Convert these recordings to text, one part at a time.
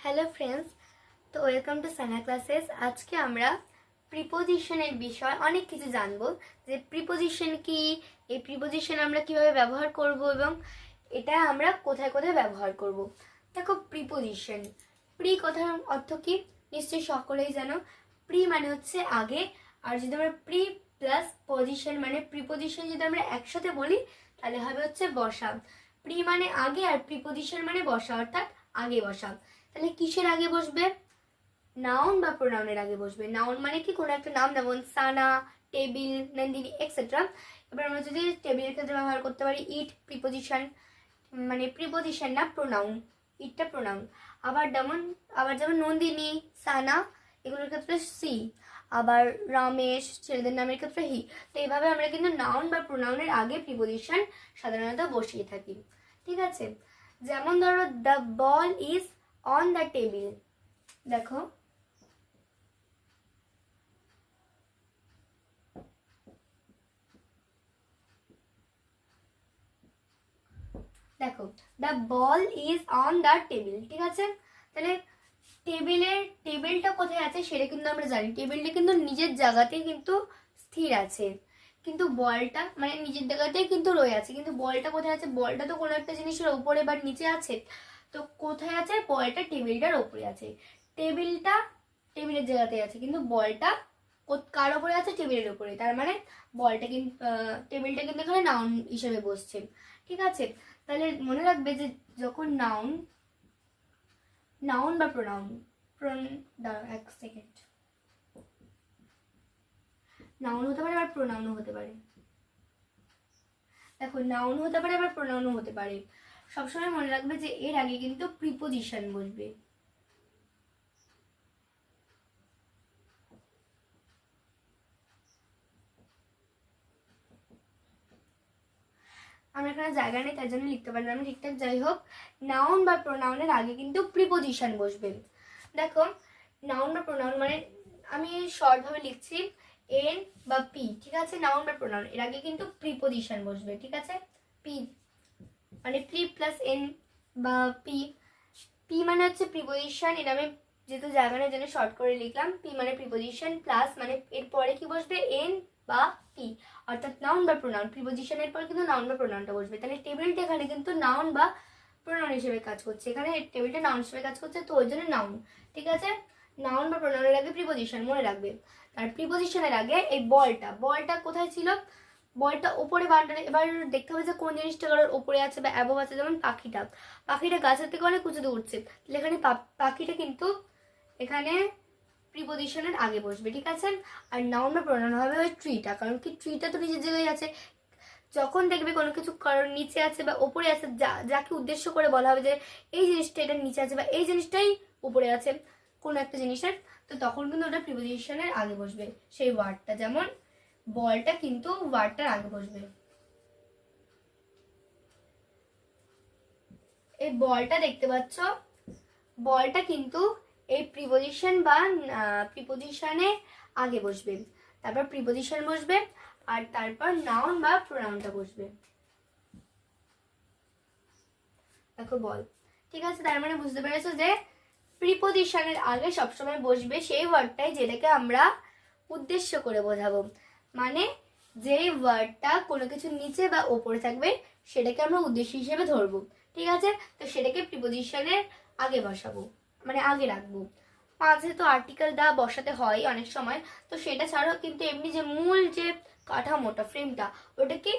Hello friends, তো welcome to Sana classes. আজকে আমরা প্রিপোজিশনের বিষয় অনেক কিছু জানবো, যে প্রিপোজিশন কি, এই প্রিপোজিশন আমরা কিভাবে ব্যবহার করব এবং এটা আমরা কোথায় কোথায় ব্যবহার করব। দেখো, প্রিপোজিশন, প্রি কথার অর্থ কি নিশ্চয়ই সকলেই জানো। প্রি মানে হচ্ছে আগে, আর যদি আমরা প্রি প্লাস পজিশন মানে প্রিপোজিশন যদি আমরা একসাথে বলি তাহলে হবে হচ্ছে বসা। প্রি মানে আগে আর প্রিপোজিশন মানে বসা, অর্থাৎ আগে বসা। তাহলে কিসের আগে বসবে? নাউন বা প্রোনাউনের আগে বসবে। নাউন মানে কি কোনো একটা নাম, যেমন সানা, টেবিল, নন্দিনী এক্সেট্রা। এবার আমরা যদি টেবিলের ক্ষেত্রে ব্যবহার করতে পারি ইট, প্রিপোজিশন, মানে প্রিপোজিশন না প্রোনাউন, ইটটা প্রোনাউন। আবার যেমন নন্দিনী, সানা এগুলোর ক্ষেত্রে সি, আবার রমেশ ছেলেদের নামের ক্ষেত্রে হি। তো এইভাবে আমরা কিন্তু নাউন বা প্রোনাউনের আগে প্রিপোজিশন সাধারণত বসিয়ে থাকি। ঠিক আছে, যেমন ধরো the ball is on the table. দেখো, দেখো the ball is on the table. ঠিক আছে, তাহলে টেবিলটা কোথায় আছে সেটা কিন্তু আমরা জানি। টেবিলটা কিন্তু নিজের জায়গাতেই কিন্তু স্থির আছে, কিন্তু বলটা মানে নিজের জায়গাতেই কিন্তু রয়ে আছে, কিন্তু বলটা কোথায় আছে? বলটা তো কোনো একটা জিনিসের উপরে বা নিচে আছে। তো কোথায় আছে? বলটা টেবিলটার উপরে আছে। টেবিলটা টেবিলের জায়গাতে আছে, কিন্তু বলটা কার উপরে আছে? টেবিলের উপরে। তার মানে বলটা কিন্তু টেবিলটা কিন্তু এখানে নাউন হিসেবে বসছে। ঠিক আছে, তাহলে মনে রাখবে যে যখন নাউন নাউন বা প্রোনাউন, দাঁড়াও এক সেকেন্ড, নাউন হতে পারে আবার প্রোনাউনও হতে পারে। দেখো, নাউন হতে পারে আবার প্রোনাউনও হতে পারে। সবসময় মনে রাখবে যে এর আগে কিন্তু প্রিপোজিশন বসবে। আমরা এখানে জায়গা নেই তার জন্য লিখতে পারলাম না ঠিকঠাক। যাই হোক, নাউন বা প্রোনাউনের আগে কিন্তু প্রিপোজিশন বসবে। দেখো, নাউন বা প্রোনাউন মানে আমি শর্ট ভাবে লিখছি এন বা পি। ঠিক আছে, নাউন বা প্রোনাউন এর আগে কিন্তু প্রিপোজিশন বসবে। ঠিক আছে, পি মানে প্রি প্লাস এন বা পি। পি মানে হচ্ছে প্রিপোজিশন, এটা আমি যেহেতু জায়গা নেই জন্য শর্ট করে লিখলাম। পি মানে প্রিপোজিশন, প্লাস মানে এরপরে কি বসবে? এন বা পি, অর্থাৎ নাউন বা প্রোনাউন। প্রিপোজিশনের পর কিন্তু নাউন বা প্রোনাউনটা বসবে। তাহলে টেবিলটা এখানে কিন্তু নাউন বা প্রোনাউন হিসেবে কাজ করছে, এখানে টেবিলটা নাউন হিসেবে কাজ করছে, তো ওই জন্য নাউন। ঠিক আছে, নাউন বা প্রোনাউনের আগে প্রিপোজিশন মনে রাখবে। আর প্রিপোজিশনের আগে এই বলটা কোথায় ছিল? বলটা উপরে বান্ডারে। এবার দেখতে হবে যে কোন জিনিসটা কারোর উপরে আছে বা অ্যাবভ আছে। যেমন পাখিটা গাছের থেকে অনেক উঁচুতে উঠছে, তাহলে এখানে পাখিটা কিন্তু এখানে প্রিপোজিশনের আগে বসবে। ঠিক আছে, আর নাউন বা প্রোনাউন হবে ওই ট্রিটা, কারণ কি ট্রিটা তো নিজের জায়গায় আছে। যখন দেখবে কোনো কিছু কারোর নিচে আছে বা উপরে আছে, যাকে উদ্দেশ্য করে বলা হবে যে এই জিনিসটা এটার নিচে আছে বা এই জিনিসটাই উপরে আছে কোনো একটা জিনিসের, তো তখন কিন্তু ওটা প্রিপোজিশনের আগে বসবে সেই ওয়ার্ডটা। যেমন বলটা কিন্তু ওয়ার্ডটার আগে বসবে। এই বলটা দেখতে পাচ্ছ, বলটা কিন্তু এই প্রিপোজিশন বা প্রিপোজিশনে আগে বসবে, তারপর প্রিপোজিশন বসবে, আর তারপর নাউন বা প্রোনাউনটা বসবে। দেখো বল। ঠিক আছে, তার মানে বুঝতে পেরেছো যে প্রিপোজিশনের আগে সবসময় বসবে সেই ওয়ার্ডটাই যেটাকে আমরা উদ্দেশ্য করে বোঝাবো। মানে যেই ওয়ার্ডটা কোনো কিছু নিচে বা ওপরে থাকবে সেটাকে আমরা উদ্দেশ্য হিসেবে ধরবো। ঠিক আছে, তো সেটাকে প্রিপোজিশনের আগে বসাবো, মানে আগে রাখবো। মাঝে তো আর্টিকেল দা বসাতে হয় অনেক সময়, তো সেটা ছাড়াও কিন্তু এমনি যে মূল যে কাঠামোটা, ফ্রেমটা, ওটাকে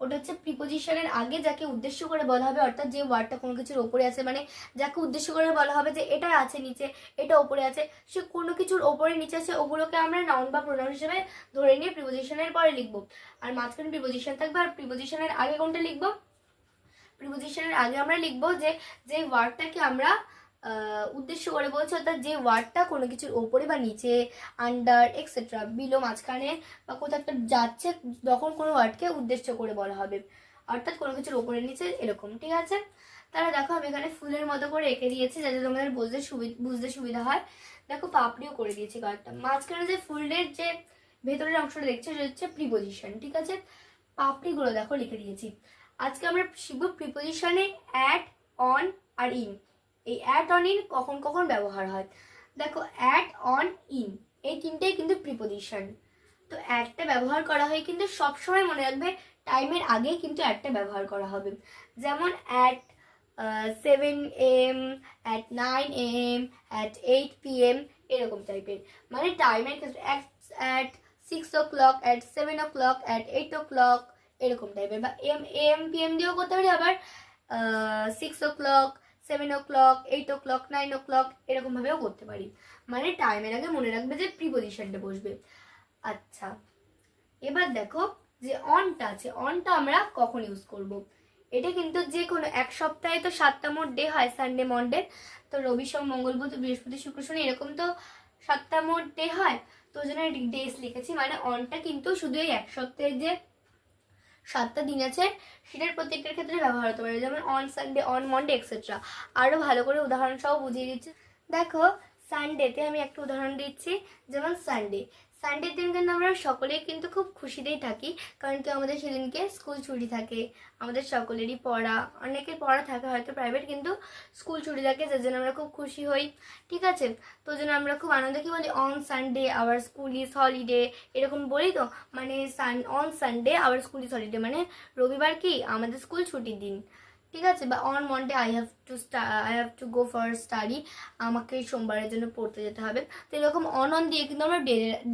ওটা হচ্ছে প্রিপোজিশনের আগে যাকে উদ্দেশ্য করে বলা হবে, অর্থাৎ যে ওয়ার্ডটা কোনো কিছুর ওপরে আছে, মানে যাকে উদ্দেশ্য করে বলা হবে যে এটা আছে নিচে, এটা ওপরে আছে, সে কোনো কিছুর ওপরে নিচে আছে, ওগুলোকে আমরা নাউন বা প্রোনাউন হিসেবে ধরে নিয়ে প্রিপোজিশনের পরে লিখবো। আর মাঝখানে প্রিপোজিশন থাকবে, আর প্রিপোজিশনের আগে কোনটা লিখবো? প্রিপোজিশনের আগে আমরা লিখবো যে যে ওয়ার্ডটাকে আমরা উদ্দেশ্য করে বলছি, অর্থাৎ যে ওয়ার্ডটা কোনো কিছুর ওপরে বা নিচে, আন্ডার এক্সেট্রা, বিলো, মাঝখানে বা কোথাও একটা যাচ্ছে, তখন কোনো ওয়ার্ডকে উদ্দেশ্য করে বলা হবে, অর্থাৎ কোনো কিছুর ওপরে নিচে এরকম। ঠিক আছে, তাহলে দেখো আমি এখানে ফুলের মতো করে এঁকে দিয়েছি যাতে তোমাদের বুঝতে সুবিধা হয়। দেখো, পাপড়িও করে দিয়েছি কয়েকটা। মাঝখানে যে ফুলের যে ভেতরের অংশটা দেখছো সেটা হচ্ছে প্রিপোজিশন। ঠিক আছে, পাপড়িগুলো দেখো লিখে দিয়েছি। আজকে আমরা শিখবো প্রিপোজিশনে অ্যাড, অন আর ইন। এই অ্যাট অন ইন কখন কখন ব্যবহার হয়? দেখো, অ্যাট অন ইন এই তিনটেই কিন্তু প্রিপোজিশন। তো অ্যাটটা ব্যবহার করা হয় কিন্তু সবসময় মনে রাখবে টাইমের আগেই কিন্তু অ্যাটটা ব্যবহার করা হবে। যেমন at 7 AM, at 9 AM, at 8 PM, এরকম টাইপের। মানে টাইমের ক্ষেত্রে at 6 o'clock, at 7 o'clock, at 8 o'clock, এরকম টাইপের। বা AM PM দিয়েও করতে পারি, আবার 6 o'clock, 7 o'clock, 8 o'clock, 9 o'clock, এরকম ভাবেও করতে পারি। মানে টাইমের আগে মনে রাখবে যে প্রিপোজিশনটা বসবে। আচ্ছা, এবার দেখো যে অনটা আছে, অনটা আমরা কখন ইউজ করব। এটা কিন্তু যে কোনো এক সপ্তাহে তো 7টা মোট ডে হয়, সানডে মনডে। তো রবি সোম মঙ্গল বুধ বৃহস্পতি শুক্র শনি এরকম তো 7টা মোট ডে হয়। তো ওই জন্য ডেজ লিখেছি। মানে অনটা কিন্তু শুধু এই এক সপ্তাহে যে 7টা দিন আছে সেটার প্রত্যেকটার ক্ষেত্রে ব্যবহার হতে পারে। যেমন on Sunday, on Monday, etcetera. আরও ভালো করে উদাহরণ সহ বুঝিয়ে দিচ্ছি। দেখো, সানডেতে আমি একটা উদাহরণ দিচ্ছি। যেমন সানডের দিন কিন্তু আমরা সকলেই কিন্তু খুব খুশিতেই থাকি, কারণ কি আমাদের সেদিনকে স্কুল ছুটি থাকে। আমাদের সকলেরই পড়া, অনেকের পড়া থাকে হয়তো প্রাইভেট, কিন্তু স্কুল ছুটি থাকে, যার জন্য আমরা খুব খুশি হই। ঠিক আছে, তো ওই জন্য আমরা খুব আনন্দ কি বলি, on Sunday our school is holiday, এরকম বলি তো। মানে on Sunday our school is holiday, মানে রবিবার কি আমাদের স্কুল ছুটির দিন। ঠিক আছে, বা on Monday I have to go for study, আমাকে সোমবারের জন্য পড়তে যেতে হবে। তো এরকম অন দিয়ে কিন্তু আমরা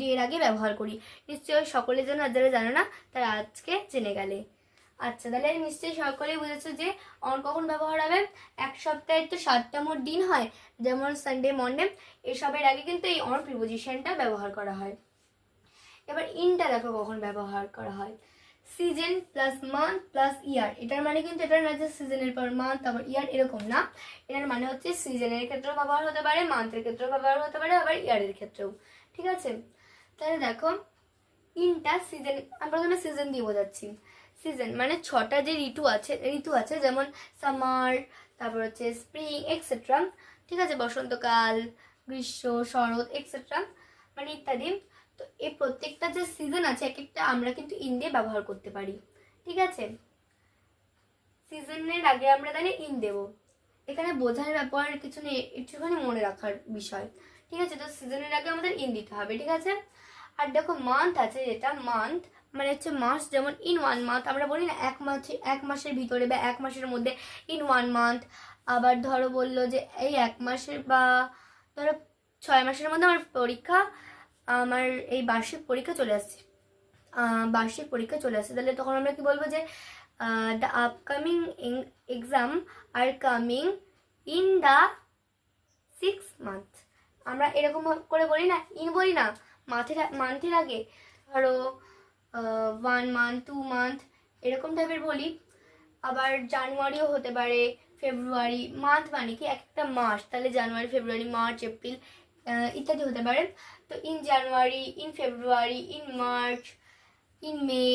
ডের আগে ব্যবহার করি। নিশ্চয়ই সকলে যেন, যারা জানো না তারা আজকে জেনে গেলে। আচ্ছা, তাহলে নিশ্চয়ই সকলেই বুঝেছো যে অন কখন ব্যবহার হবে। এক সপ্তাহে তো 7টা মোট দিন হয়, যেমন সানডে মনডে, এসবের আগে কিন্তু এই অন প্রিপোজিশনটা ব্যবহার করা হয়। এবার ইনটা দেখো কখন ব্যবহার করা হয়। সিজন প্লাস মান্থ প্লাস ইয়ার, এটার মানে কিন্তু এটা না যে সিজনের পর মান্থ তারপর ইয়ার, এরকম না। এটার মানে হচ্ছে সিজনের ক্ষেত্রেও ব্যবহার হতে পারে, মান্থের ক্ষেত্রেও ব্যবহার হতে পারে, আবার ইয়ারের ক্ষেত্রেও। ঠিক আছে, তাহলে দেখো ইনটা সিজন, আমি প্রথমে সিজন দিয়ে বোঝাচ্ছি। সিজন মানে 6টা যে ঋতু আছে, যেমন সামার, তারপর হচ্ছে স্প্রিং, এক্সেট্রা। ঠিক আছে, বসন্তকাল, গ্রীষ্ম, শরৎ, এক্সেট্রা, মানে ইত্যাদি। তো এই প্রত্যেকটা যে সিজন আছে এক একটা আমরা কিন্তু ইন দিয়ে ব্যবহার করতে পারি। ঠিক আছে, সিজনের আগে আমরা তাহলে ইন দেব। এখানে বোঝার ব্যাপার কিছু নেই, একটুখানি মনে রাখার বিষয়। ঠিক আছে, তো সিজনের আগে আমাদের ইন দিতে হবে। ঠিক আছে, আর দেখো মান্থ আছে, যেটা মান্থ মানে হচ্ছে মাস। যেমন ইন 1 মান্থ আমরা বলি না, এক মাসের ভিতরে বা এক মাসের মধ্যে, ইন 1 মান্থ। আবার ধরো বললো যে এই 1 মাসের বা ধরো 6 মাসের মধ্যে আমার এই বার্ষিক পরীক্ষা চলে আসছে, তাহলে তখন আমরা কি বলবো যে the upcoming exam are coming in the 6 month. আমরা এরকম করে বলি না, ইন বলি না মান্থের আগে। ধরো 1 মান্থ, 2 মান্থ, এরকম টাইপের বলি। আবার জানুয়ারিও হতে পারে, ফেব্রুয়ারি। মান্থ মানে কি একটা মাস, তাহলে জানুয়ারি, ফেব্রুয়ারি, মার্চ, এপ্রিল ইত্যাদি হতে পারে। তো in January, in February, in March, in May,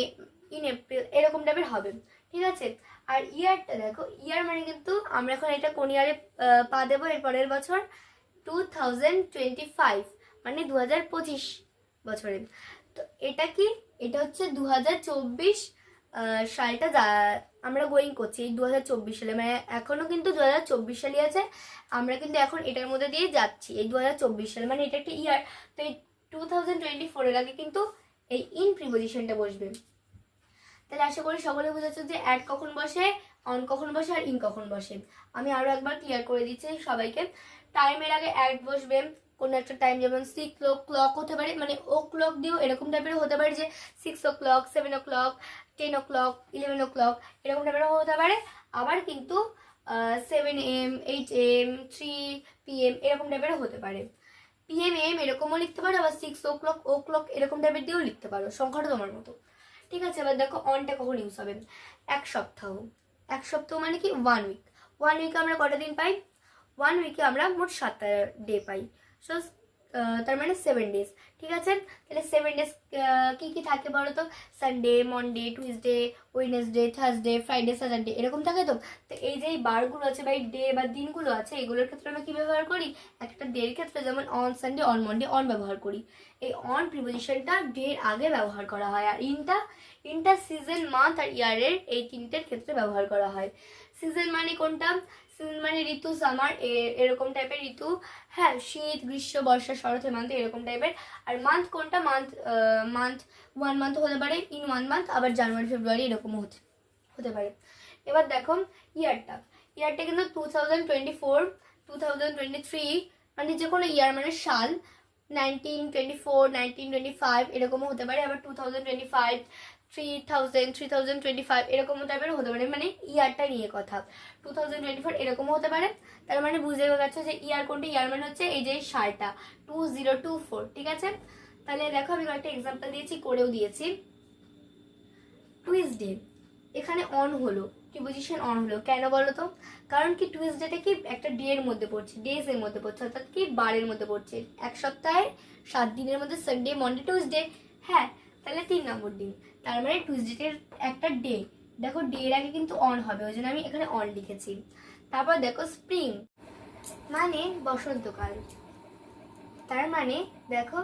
in April, এরকম টাইপের হবে। ঠিক আছে, আর ইয়ারটা দেখো, ইয়ার মানে কিন্তু আমরা এখন এটা কোন ইয়ারে পা দেবো এর পরের বছর, 2025, মানে 2025 বছরে। তো এটা কি, এটা হচ্ছে 2024 সালটা আমরা গোয়িং করছি, এই 2024 সালে। মানে এখনো কিন্তু 2024 সালই আছে, আমরা কিন্তু এখন এটার মধ্যে দিয়ে যাচ্ছি, এই 2024 সালে। মানে এটা একটা ইয়ার। তো এই 2024 আগে কিন্তু এই ইন প্রিপোজিশনটা বসবে। তাহলে আশা করি সকলে বুঝেছো যে অ্যাড কখন বসে, অন কখন বসে, আর ইন কখন বসে। আমি আরো একবার ক্লিয়ার করে দিচ্ছি সবাইকে। টাইমের আগে অ্যাড বসবে কোনো একটা টাইম, যেমন 6 o'clock হতে পারে, মানে ও ক্লক দিয়েও এরকম টাইপের হতে পারে যে 6 o'clock, 7 o'clock, 10 o'clock, 11 o'clock, এরকম টাইপের হতে পারে। আবার কিন্তু 7 AM, 8 AM, 3 PM, এরকম টাইপের হতে পারে। PM, AM এরকমও লিখতে পারো, আবার 6 o'clock, ও ক্লক, এরকম টাইপের দিয়েও লিখতে পারো, সংখ্যাটা তোমার মতো। ঠিক আছে, এবার দেখো অনটা কখন ইউজ হবে। এক সপ্তাহ মানে কি 1 উইক। 1 উইকে আমরা কটা দিন পাই, 1 উইকে আমরা মোট 7টা ডে পাই। সো তার মানে 7 ডেজ। ঠিক আছে, তাহলে 7 ডেজ কি কি থাকে বলো তো, Sunday, Monday, Tuesday, Wednesday, Thursday, Friday, Saturday, এরকম থাকে তো। তো এই যে বারগুলো আছে বা ডে বা দিনগুলো আছে, এগুলোর ক্ষেত্রে আমরা কি ব্যবহার করি, একটা ডের ক্ষেত্রে যেমন on Sunday, on Monday, on ব্যবহার করি। এই অন প্রিপোজিশনটা ডের আগে ব্যবহার করা হয়। আর ইনটা সিজন, মান্থ আর ইয়ারের এই তিনটের ক্ষেত্রে ব্যবহার করা হয়। সিজন মানে কোনটা, সিজন মানে ঋতু, সামার এরকম টাইপের ঋতু। হ্যাঁ, শীত, গ্রীষ্ম, বর্ষা, শরৎ, হেমন্ত এরকম টাইপের। আর মান্থ কোনটা, মান্থ 1 মান্থ হতে পারে, ইন 1 মান্থ, আবার জানুয়ারি ফেব্রুয়ারি এরকমও হতে পারে। এবার দেখো ইয়ারটা কিন্তু 2024, 2023 মানে যে কোনো ইয়ার মানে সাল, 1924, 1925 এরকমও হতে পারে। আবার 2025, 3025 এরকমও টাইপের হতে পারে, মানে ইয়ারটা নিয়ে কথা। 2024 এরকমও হতে পারে। তার মানে বুঝে গেছো যে ইয়ার কোনটা। ইয়ার মানে হচ্ছে এই যে সালটা 2024, ঠিক আছে। তাহলে দেখো আমি কয়েকটা এক্সাম্পল দিয়েছি, করেও দিয়েছি। টুইসডে, এখানে অন হলো, প্রিপোজিশন অন হলো, কেন বলো তো? কারণ কি টুইসডেটা কি একটা ডে এর মধ্যে পড়ছে, ডেজ এর মধ্যে পড়ছে, অর্থাৎ কি বারের মধ্যে পড়ছে। এক সপ্তাহে 7 দিনের মধ্যে সানডে, মন্ডে, টুইসডে। হ্যাঁ, তাহলে 3 নম্বর দিন। তার মানে টুইসডের একটা ডে, দেখো ডে এর আগে কিন্তু অন হবে, ওই জন্য আমি এখানে অন লিখেছি। তারপর দেখো স্প্রিং মানে বসন্তকাল। তার মানে দেখো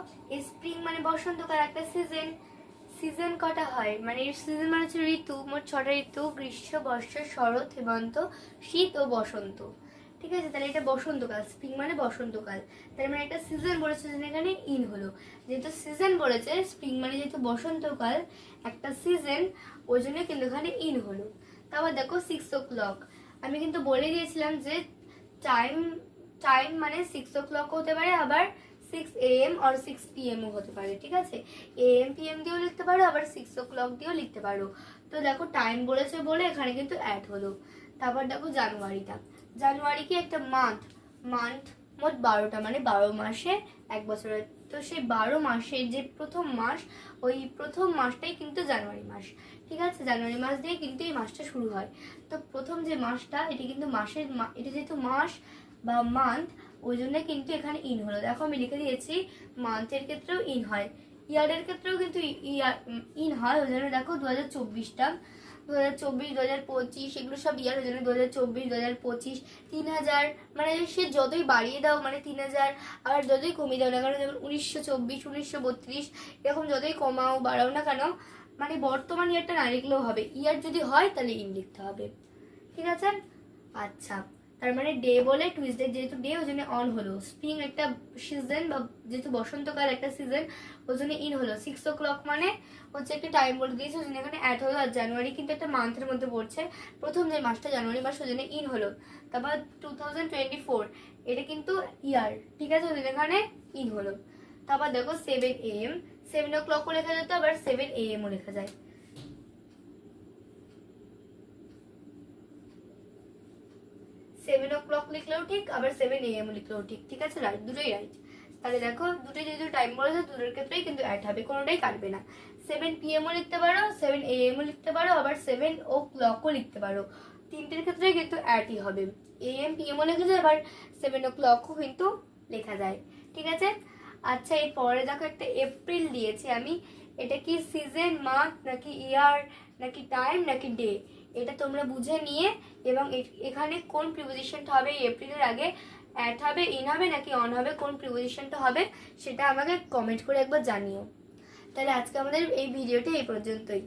স্প্রিং মানে বসন্তকাল, একটা সিজন। সিজন কটা হয়, মানে সিজন মানে হচ্ছে ঋতু, মোট 6টা ঋতু: গ্রীষ্ম, বর্ষা, শরৎ, হেমন্ত, শীত ও বসন্ত। ঠিক আছে, তাহলে এটা বসন্তকাল, স্প্রিং মানে বসন্তকাল। তার মানে একটা সিজন বলেছে, এখানে ইন হলো। যেহেতু সিজন বলেছে, স্প্রিং মানে যেহেতু বসন্তকাল, একটা সিজন, ওই জন্য কিন্তু এখানে ইন হলো। তারপর দেখো 6 o'clock, আমি কিন্তু বলে দিয়েছিলাম যে টাইম মানে 6 o'clock হতে পারে, আবার 6 AM or 6 PM ও হতে পারে, ঠিক আছে। AM PM দিয়েও লিখতে পারো, আবার 6 o'clock দিয়েও লিখতে পারো। তো দেখো টাইম বলেছে বলে এখানে কিন্তু অ্যাড হলো। তারপর দেখো জানুয়ারি কি একটা মান্থ মোট 12টা, মানে 12 মাসে এক বছরের। তো সেই 12 মাসের যে প্রথম মাস, ওই প্রথম মাসটাই কিন্তু জানুয়ারি মাস, ঠিক আছে। জানুয়ারি মাস দিয়ে কিন্তু এই মাসটা শুরু হয়। তো প্রথম যে মাসটা, এটা কিন্তু এটা যেহেতু মাস বা মান্থ, ওই জন্য কিন্তু এখানে ইন হলো। দেখো আমি লিখে দিয়েছি, মান্থের ক্ষেত্রেও ইন হয়, ইয়ারের ক্ষেত্রেও কিন্তু ইন হয়, ওই জন্য দেখো 2024টা, 2024, 2025 এগুলো সব ইয়ার, ওই জন্য 2024, 2025, 3000, মানে সে যতই বাড়িয়ে দাও মানে 3000, আর যতই কমিয়ে দাও না কেন, যেমন 1924, 1932 এরকম যতই কমাও বাড়াও না কেন, মানে বর্তমান ইয়ারটা না লিখলেও হবে, ইয়ার যদি হয় তাহলে ইন লিখতে হবে, ঠিক আছে। আচ্ছা, তার মানে ডে বলে টুইসডে যেহেতু ডে, ওই জন্য অন হলো। স্প্রিং একটা সিজন, বা যেহেতু বসন্তকাল একটা সিজন, ওই জন্য ইন হলো। 6 o'clock মানে হচ্ছে একটা টাইম বলে দিয়েছে, ওই জন্য এখানে অ্যাড হলো। আর জানুয়ারি কিন্তু একটা মান্থের মধ্যে পড়ছে, প্রথম যে মাসটা জানুয়ারি মাস, ওই জন্য ইন হলো। তারপর 2024 এটা কিন্তু ইয়ার, ঠিক আছে, ওই জন্য এখানে ইন হলো। তারপর দেখো 7 AM, 7 o'clock ও লেখা যেত, আবার 7 AM ও লেখা যায়। 7 o'clock লিখলেও ঠিক, আবার 7 AM লিখলেও ঠিক, ঠিক আছে, রাইট, দুটোই রাইট। তাহলে দেখো দুটোই যেহেতু টাইম বলেছে, দুটোর ক্ষেত্রেই কিন্তু অ্যাড হবে, কোনোটাই কাটবে না। 7 PM ও লিখতে পারো, 7 AM ও লিখতে পারো, আবার 7 o'clock ও লিখতে পারো, তিনটের ক্ষেত্রেই কিন্তু অ্যাডই হবে। AM PM ও লেখা যায়, আবার 7 o'clock ও কিন্তু লেখা যায়, ঠিক আছে। আচ্ছা, এরপরে দেখো একটা এপ্রিল দিয়েছি আমি, এটা কি সিজন, মান্থ, নাকি ইয়ার, নাকি টাইম, নাকি ডে, এটা তোমরা বুঝে নিয়ে, এবং এখানে কোন প্রিপোজিশনটা হবে, এপ্রিলের আগে অ্যাড হবে, ইন হবে নাকি অন হবে, কোন প্রিপোজিশনটা হবে সেটা আমাকে কমেন্ট করে একবার জানিও। তাহলে আজকে আমাদের এই ভিডিওটা এই পর্যন্তই।